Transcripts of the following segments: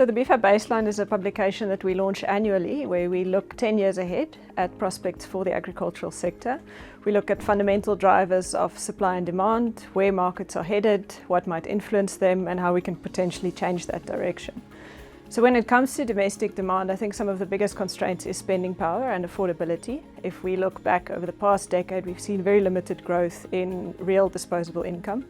So the BFAP Baseline is a publication that we launch annually where we look 10 years ahead at prospects for the agricultural sector. We look at fundamental drivers of supply and demand, where markets are headed, what might influence them, and how we can potentially change that direction. So when it comes to domestic demand, I think some of the biggest constraints is spending power and affordability. If we look back over the past decade, we've seen very limited growth in real disposable income.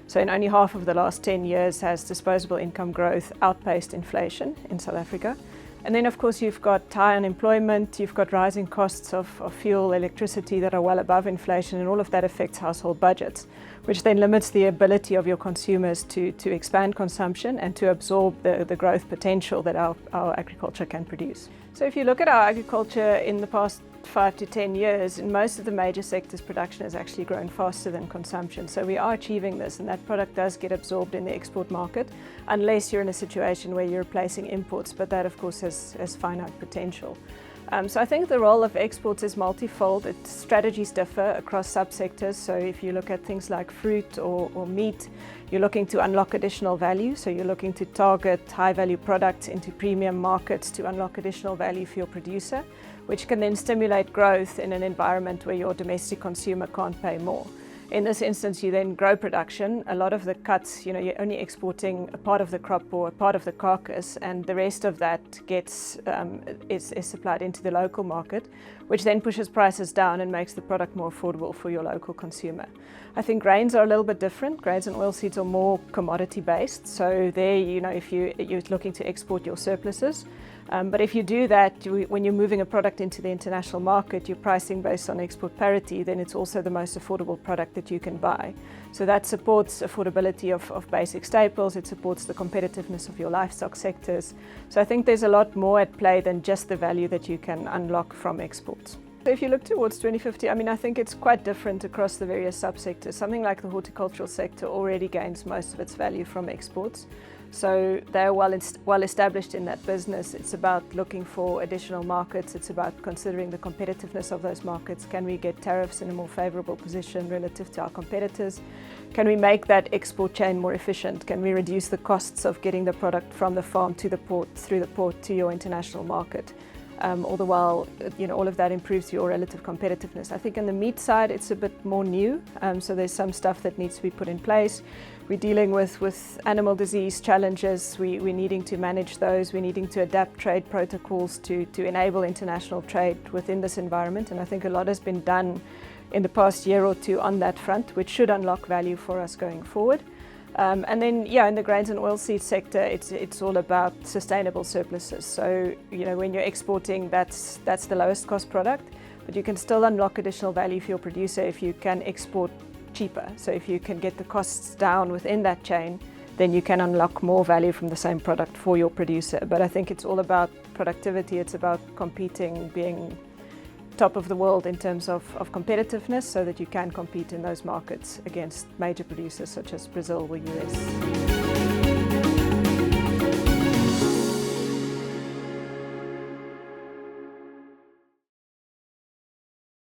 So in only half of the last 10 years has disposable income growth outpaced inflation in South Africa. And then of course you've got high unemployment, you've got rising costs of fuel, electricity that are well above inflation, and all of that affects household budgets, which then limits the ability of your consumers to expand consumption and to absorb the growth potential that our agriculture can produce. So if you look at our agriculture in the past 5 to 10 years, in most of the major sectors, production has actually grown faster than consumption. So we are achieving this, and that product does get absorbed in the export market, unless you're in a situation where you're replacing imports, but that of course has finite potential. So I think the role of exports is multifold. Its strategies differ across subsectors. So if you look at things like fruit or meat, you're looking to unlock additional value. So you're looking to target high value products into premium markets to unlock additional value for your producer, which can then stimulate growth in an environment where your domestic consumer can't pay more. In this instance, you then grow production. A lot of the cuts, you're only exporting a part of the crop or a part of the carcass, and the rest of that is supplied into the local market, which then pushes prices down and makes the product more affordable for your local consumer. I think grains are a little bit different. Grains and oilseeds are more commodity based. So there, if you're looking to export your surpluses, but if you do that, when you're moving a product into the international market, you're pricing based on export parity, then it's also the most affordable product that you can buy. So that supports affordability of basic staples, it supports the competitiveness of your livestock sectors. So I think there's a lot more at play than just the value that you can unlock from exports. So if you look towards 2050, I think it's quite different across the various subsectors. Something like the horticultural sector already gains most of its value from exports. So they're well established in that business. It's about looking for additional markets. It's about considering the competitiveness of those markets. Can we get tariffs in a more favorable position relative to our competitors? Can we make that export chain more efficient? Can we reduce the costs of getting the product from the farm to the port, through the port to your international market? All the while, all of that improves your relative competitiveness. I think on the meat side, it's a bit more new. So there's some stuff that needs to be put in place. We're dealing with animal disease challenges. We're needing to manage those. We're needing to adapt trade protocols to enable international trade within this environment. And I think a lot has been done in the past year or two on that front, which should unlock value for us going forward. And then, in the grains and oilseed sector, it's all about sustainable surpluses. So, when you're exporting, that's the lowest cost product, but you can still unlock additional value for your producer if you can export cheaper. So if you can get the costs down within that chain, then you can unlock more value from the same product for your producer. But I think it's all about productivity. It's about competing, being top of the world in terms of competitiveness, so that you can compete in those markets against major producers such as Brazil or US.